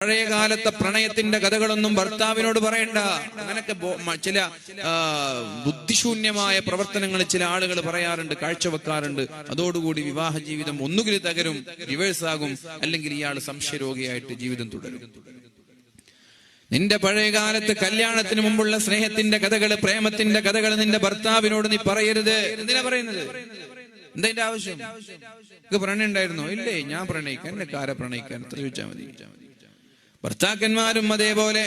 പഴയ കാലത്തെ പ്രണയത്തിന്റെ കഥകളൊന്നും ഭർത്താവിനോട് പറയണ്ട. അങ്ങനൊക്കെ ചില ബുദ്ധിശൂന്യമായ പ്രവർത്തനങ്ങൾ ചില ആളുകൾ പറയാറുണ്ട്, കാഴ്ചവെക്കാറുണ്ട്. അതോടുകൂടി വിവാഹ ജീവിതം ഒന്നുകിൽ തകരും, റിവേഴ്സ് ആകും, അല്ലെങ്കിൽ ഇയാൾ സംശയരോഗിയായിട്ട് ജീവിതം തുടരും. നിന്റെ പഴയ കാലത്ത് കല്യാണത്തിന് മുമ്പുള്ള സ്നേഹത്തിന്റെ കഥകള്, പ്രേമത്തിന്റെ കഥകള് നിന്റെ ഭർത്താവിനോട് നീ പറയരുത്. എന്തിനാ പറയുന്നത്? എന്താ ആവശ്യം? പ്രണയം ഉണ്ടായിരുന്നോ? ഇല്ലേ, ഞാൻ പ്രണയിക്കാൻ, എന്നെ കാരെ പ്രണയിക്കാൻ, എത്ര ചോദിച്ചാൽ മതി. ഭർത്താക്കന്മാരും അതേപോലെ,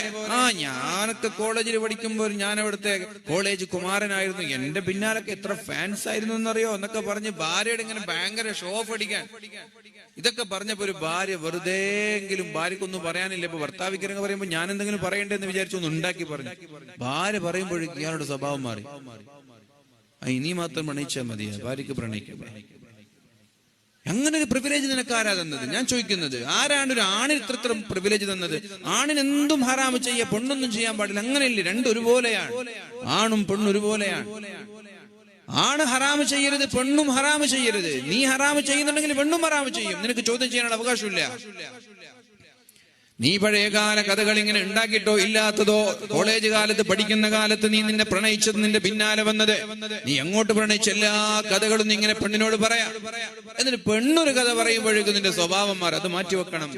ഞാനൊക്കെ കോളേജിൽ പഠിക്കുമ്പോൾ ഞാൻ അവിടുത്തെ കോളേജ് കുമാരനായിരുന്നു, എന്റെ പിന്നാലൊക്കെ എത്ര ഫാൻസ് ആയിരുന്നു എന്നറിയോ എന്നൊക്കെ പറഞ്ഞ് ഭാര്യയുടെ ഇങ്ങനെ ഭയങ്കര ഷോ ഓഫ് അടിക്കാൻ. ഇതൊക്കെ പറഞ്ഞപ്പോ ഒരു ഭാര്യ വെറുതെങ്കിലും, ഭാര്യക്കൊന്നും പറയാനില്ല. ഇപ്പൊ ഭർത്താവിക്കരങ്ങ് പറയുമ്പോൾ ഞാൻ എന്തെങ്കിലും പറയണ്ടെന്ന് വിചാരിച്ചു ഒന്ന് ഉണ്ടാക്കി പറഞ്ഞു. ഭാര്യ പറയുമ്പോഴേക്കും ഇയാളുടെ സ്വഭാവം മാറി. ഇനി മാത്രം പ്രണയിച്ചാൽ മതിയാ, ഭാര്യക്ക് പ്രണയിക്കാൻ. അങ്ങനെ ഒരു പ്രിവിലേജ് നിനക്ക് ആരാ തന്നത്? ഞാൻ ചോദിക്കുന്നത്, ആരാണ് ഒരു ആണിന് ഇത്ര പ്രിവിലേജ് തന്നത്? ആണിന് എന്തും ഹറാമ് ചെയ്യാം, പെണ്ണൊന്നും ചെയ്യാൻ പാടില്ല. അങ്ങനെയല്ലേ? രണ്ടും ഒരുപോലെയാണ്. ആണും പെണ്ണും ഒരുപോലെയാണ്. ആണ് ഹറാമ് ചെയ്യരുത്, പെണ്ണും ഹറാമ് ചെയ്യരുത്. നീ ഹറാമ് ചെയ്യുന്നുണ്ടെങ്കിൽ പെണ്ണും ഹറാമ് ചെയ്യും. നിനക്ക് ചോദ്യം ചെയ്യാനുള്ള അവകാശമില്ല. നീ പഴയകാല കഥകൾ ഇങ്ങനെ ഉണ്ടാക്കിയിട്ടോ ഇല്ലാത്തതോ, കോളേജ് കാലത്ത് പഠിക്കുന്ന കാലത്ത് നീ നിന്നെ പ്രണയിച്ചത്, നിന്റെ പിന്നാലെ വന്നത്, നീ എങ്ങോട്ട് പ്രണയിച്ച എല്ലാ കഥകളും നീ ഇങ്ങനെ പെണ്ണിനോട് പറയാം. എന്നിട്ട് പെണ്ണൊരു കഥ പറയുമ്പോഴേക്കും നിന്റെ സ്വഭാവം മാറും. അത് മാറ്റിവെക്കണം.